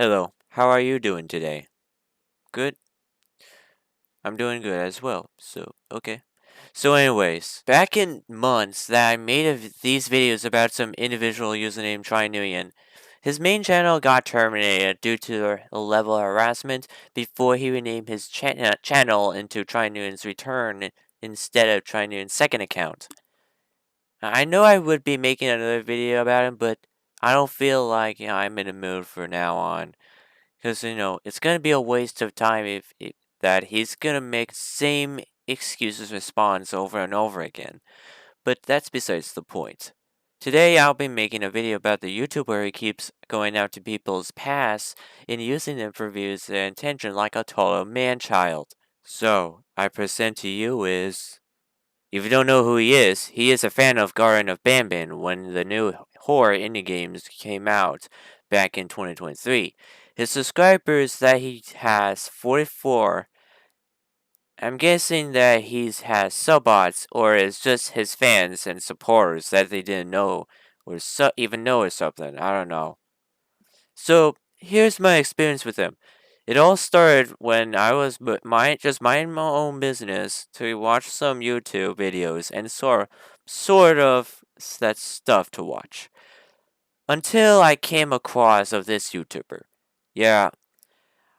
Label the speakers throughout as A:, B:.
A: Hello, how are you doing today? Good? I'm doing good as well. Okay. So anyways, back in months that I made these videos about some individual username Trinuyan, his main channel got terminated due to the level of harassment before he renamed his channel into Trinuyan's Return instead of Trinuyan's second account. I know I would be making another video about him, but I don't feel like I'm in the mood for now on. Because, it's going to be a waste of time if that he's going to make same excuses response over and over again. But that's besides the point. Today I'll be making a video about the YouTuber who keeps going out to people's past and using them for views and attention like a total man-child. So, I present to you is... If you don't know who he is a fan of Garden of Banban when the new horror indie games came out back in 2023. His subscribers that he has 44. I'm guessing that he has subbots or it's just his fans and supporters that they didn't know or even know or something. I don't know. So here's my experience with him. It all started when I was just minding my own business to watch some YouTube videos and sort of that stuff to watch. Until I came across of this YouTuber. Yeah,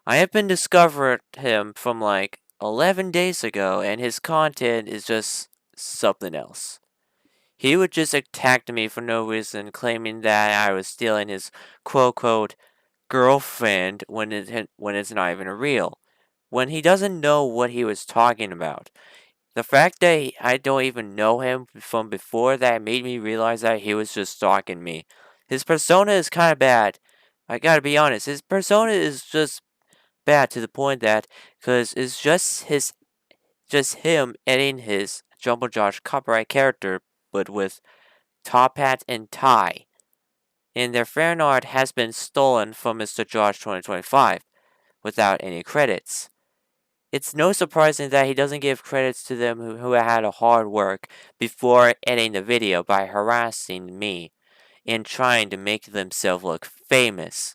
A: I have been discovered him from like 11 days ago and his content is just something else. He would just attack me for no reason, claiming that I was stealing his quote girlfriend when it's not even real. When he doesn't know what he was talking about. The fact that I don't even know him from before that made me realize that he was just stalking me. His persona is kind of bad. I gotta be honest. His persona is just bad to the point that, cause it's just him editing his Jumbo Josh copyright character, but with top hat and tie. And their fan art has been stolen from Mr. Josh 2025 without any credits. It's no surprising that he doesn't give credits to them who had a hard work before editing the video by harassing me and trying to make themselves look famous.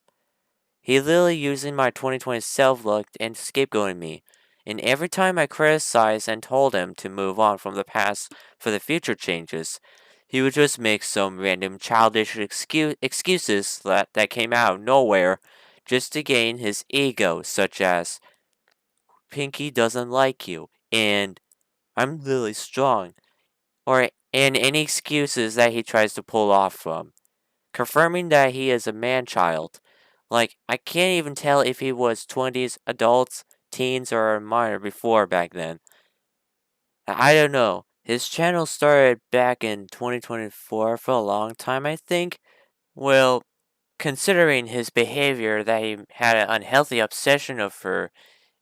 A: He literally using my 2020 self look and scapegoating me. And every time I criticized and told him to move on from the past for the future changes, he would just make some random childish excuses that came out of nowhere just to gain his ego, such as, Pinky doesn't like you, and I'm really strong, and any excuses that he tries to pull off from, confirming that he is a man-child. Like, I can't even tell if he was 20s, adults, teens, or a minor before back then. I don't know. His channel started back in 2024 for a long time, I think. Well, considering his behavior that he had an unhealthy obsession of her.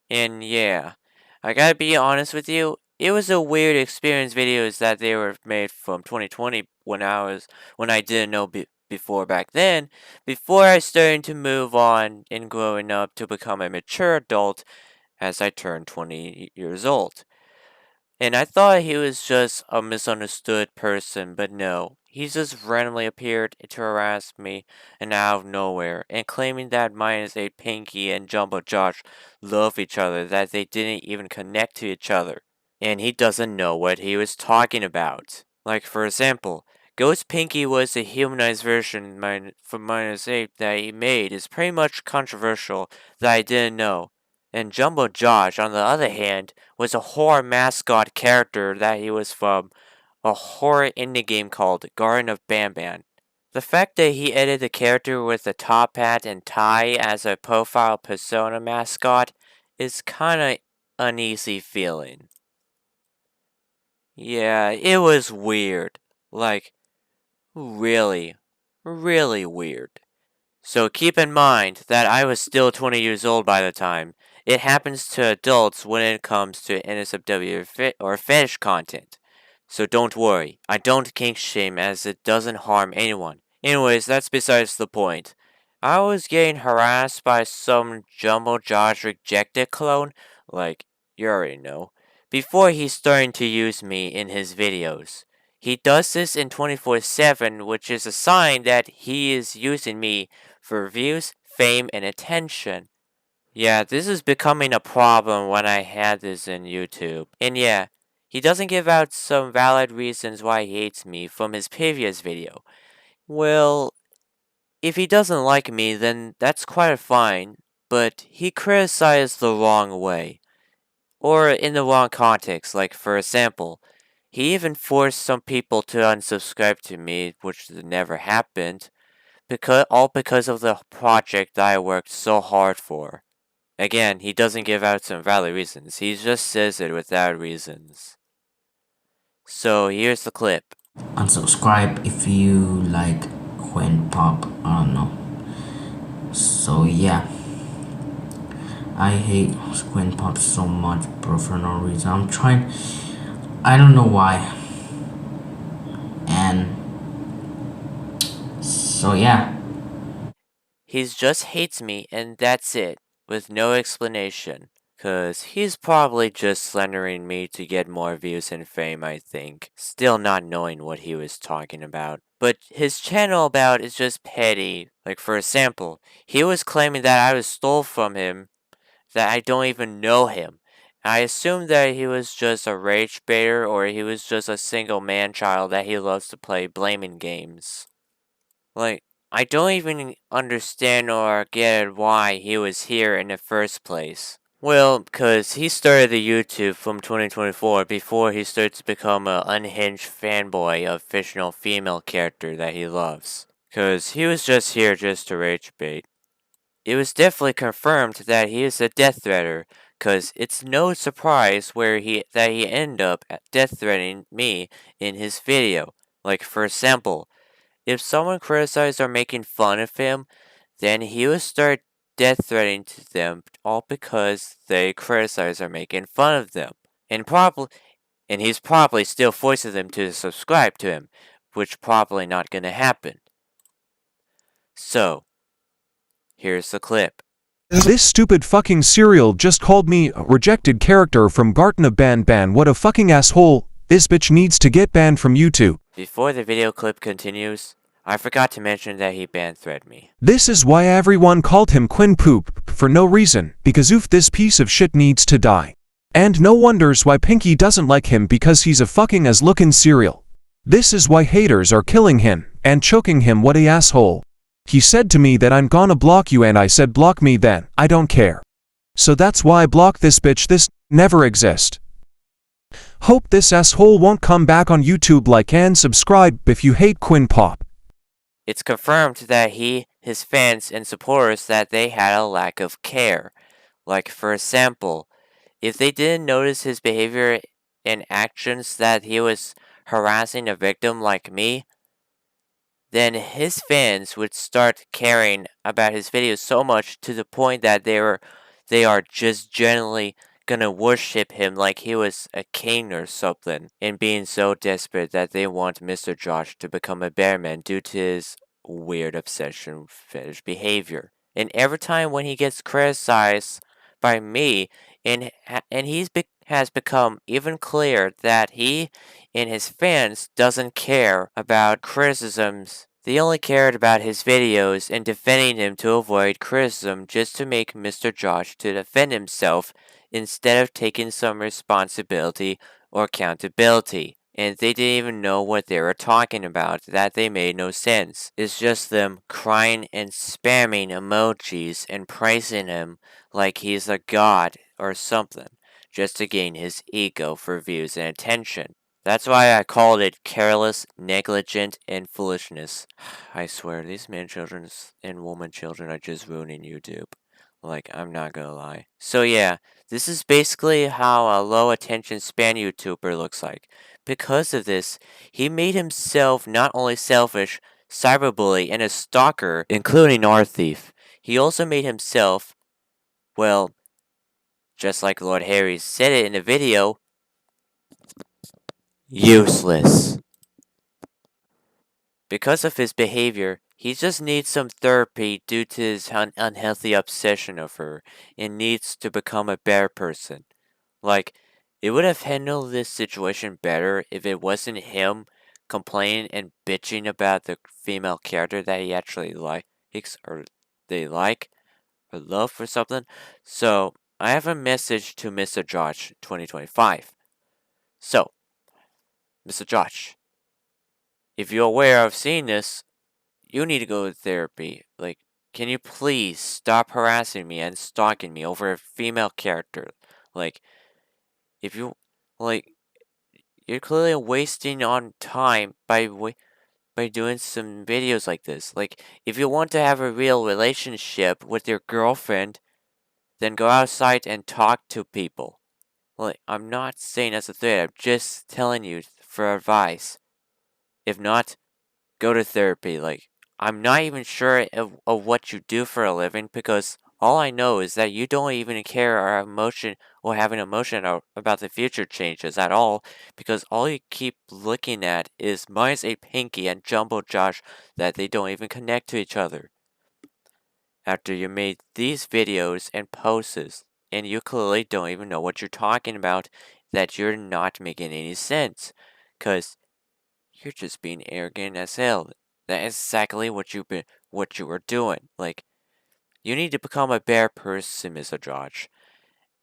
A: And yeah, I gotta be honest with you, it was a weird experience videos that they were made from 2020 when I didn't know before back then, before I started to move on and growing up to become a mature adult as I turned 20 years old. And I thought he was just a misunderstood person, but no. He just randomly appeared to harass me and out of nowhere, and claiming that minus a Pinky and Jumbo Josh love each other, that they didn't even connect to each other. And he doesn't know what he was talking about. Like, for example, Ghost Pinky was a humanized version from minus 8 that he made is pretty much controversial that I didn't know. And Jumbo Josh, on the other hand, was a horror mascot character that he was from a horror indie game called Garden of Banban. The fact that he edited the character with a top hat and tie as a profile persona mascot is kinda uneasy feeling. Yeah, it was weird. Like, really, really weird. So keep in mind that I was still 20 years old by the time. It happens to adults when it comes to NSFW or fetish content. So don't worry, I don't kink shame as it doesn't harm anyone. Anyways, that's besides the point. I was getting harassed by some Jumbo Josh rejected clone, like, you already know, before he's starting to use me in his videos. He does this in 24/7, which is a sign that he is using me for views, fame, and attention. Yeah, this is becoming a problem when I had this in YouTube. And yeah, he doesn't give out some valid reasons why he hates me from his previous video. Well, if he doesn't like me, then that's quite fine, but he criticized the wrong way. Or in the wrong context, like for example, he even forced some people to unsubscribe to me, which never happened, all because of the project that I worked so hard for. Again, he doesn't give out some valid reasons, he just says it without reasons. So here's the clip.
B: Unsubscribe if you like Queen Pop, I don't know. So yeah, I hate Queen Pop so much, bro, for no reason. I don't know why. And so yeah.
A: He just hates me and that's it, with no explanation. Cause he's probably just slandering me to get more views and fame, I think. Still not knowing what he was talking about. But his channel about is just petty. Like for example, he was claiming that I was stole from him, that I don't even know him. I assumed that he was just a rage baiter or he was just a single man child that he loves to play blaming games. Like, I don't even understand or get why he was here in the first place. Well, because he started the YouTube from 2024 before he started to become an unhinged fanboy of fictional female character that he loves. Because he was just here just to rage bait. It was definitely confirmed that he is a death threater, because it's no surprise that he ended up death threatening me in his video. Like for example, if someone criticized or making fun of him, then he would start death threatening to them all because they criticize or making fun of them. And he's probably still forcing them to subscribe to him, which probably not gonna happen. So, here's the clip.
C: This stupid fucking serial just called me a rejected character from Garten of Ban. What a fucking asshole. This bitch needs to get banned from YouTube.
A: Before the video clip continues, I forgot to mention that he ban-threaded me.
C: This is why everyone called him Quinn Poop, for no reason, because oof, this piece of shit needs to die. And no wonders why Pinky doesn't like him, because he's a fucking as-looking serial. This is why haters are killing him, and choking him. What a asshole. He said to me that I'm gonna block you, and I said block me then, I don't care. So that's why I blocked this bitch. This never exist. Hope this asshole won't come back on YouTube. Like and subscribe if you hate Quinn Pop.
A: It's confirmed that his fans and supporters that they had a lack of care. Like for example, if they didn't notice his behavior and actions that he was harassing a victim like me, then his fans would start caring about his videos so much to the point that they are just generally gonna worship him like he was a king or something, and being so desperate that they want Mr. Josh to become a bearman due to his weird obsession fetish behavior. And every time when he gets criticized by me, has become even clear that he and his fans doesn't care about criticisms. They only cared about his videos and defending him to avoid criticism just to make Mr. Josh to defend himself instead of taking some responsibility or accountability. And they didn't even know what they were talking about, that they made no sense. It's just them crying and spamming emojis and praising him like he's a god or something, just to gain his ego for views and attention. That's why I called it careless, negligent, and foolishness. I swear, these man children and woman children are just ruining YouTube. Like, I'm not gonna lie. So yeah, this is basically how a low attention span YouTuber looks like. Because of this, he made himself not only selfish, cyberbully, and a stalker, including our thief. He also made himself, well, just like Lord Harry said it in the video, useless. Because of his behavior, he just needs some therapy due to his unhealthy obsession of her and needs to become a better person. Like, it would have handled this situation better if it wasn't him complaining and bitching about the female character that he actually likes or they like or love for something. So I have a message to Mr. Josh 2025. So, Mr. Josh, if you're aware of seeing this, you need to go to therapy. Like, can you please stop harassing me and stalking me over a female character? Like, if you, like, you're clearly wasting on time by doing some videos like this. Like, if you want to have a real relationship with your girlfriend, then go outside and talk to people. Like, I'm not saying that's a threat, I'm just telling you for advice. If not, go to therapy. Like, I'm not even sure of what you do for a living because all I know is that you don't even care or emotion or have an emotion about the future changes at all because all you keep looking at is mine's a Pinky and Jumbo Josh that they don't even connect to each other. After you made these videos and posts and you clearly don't even know what you're talking about, that you're not making any sense. Cause you're just being arrogant as hell. That is exactly what you were doing. Like, you need to become a better person, Mr. George.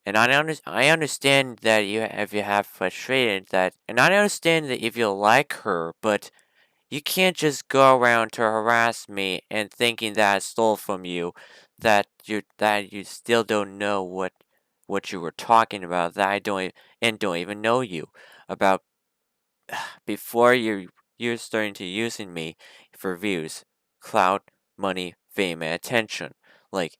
A: And I understand that if you have frustrated that, and I understand that if you like her, but you can't just go around to harass me and thinking that I stole from you, that you still don't know what you were talking about, that I don't even know you about before you're starting to using me for views, clout, money, fame, and attention. Like,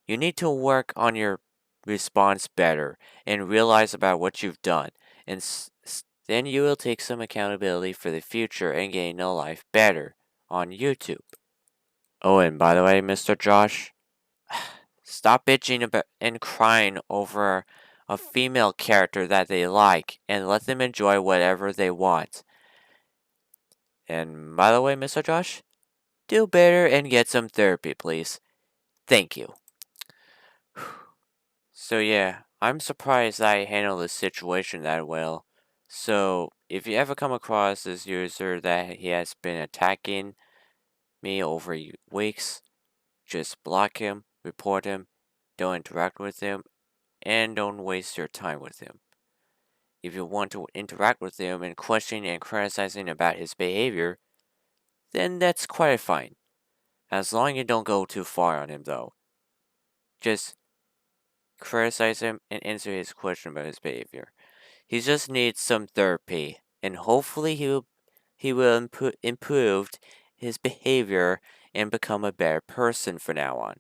A: you need to work on your response better and realize about what you've done, and then you will take some accountability for the future and gain a life better on YouTube. Oh, and by the way, Mr. Josh, stop bitching about and crying over a female character that they like and let them enjoy whatever they want. And by the way, Mr. Josh, do better and get some therapy, please. Thank you. So yeah, I'm surprised I handled the situation that well. So if you ever come across this user that he has been attacking me over weeks, just block him, report him, don't interact with him, and don't waste your time with him. If you want to interact with him and question and criticizing about his behavior, then that's quite fine. As long as you don't go too far on him though. Just criticize him and answer his question about his behavior. He just needs some therapy, and hopefully he will improve his behavior and become a better person from now on.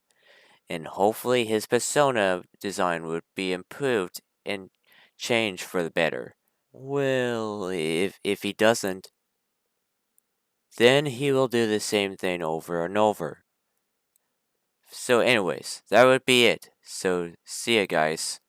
A: And hopefully his persona design would be improved and changed for the better. Well, if he doesn't, then he will do the same thing over and over. So anyways, that would be it. So see ya guys.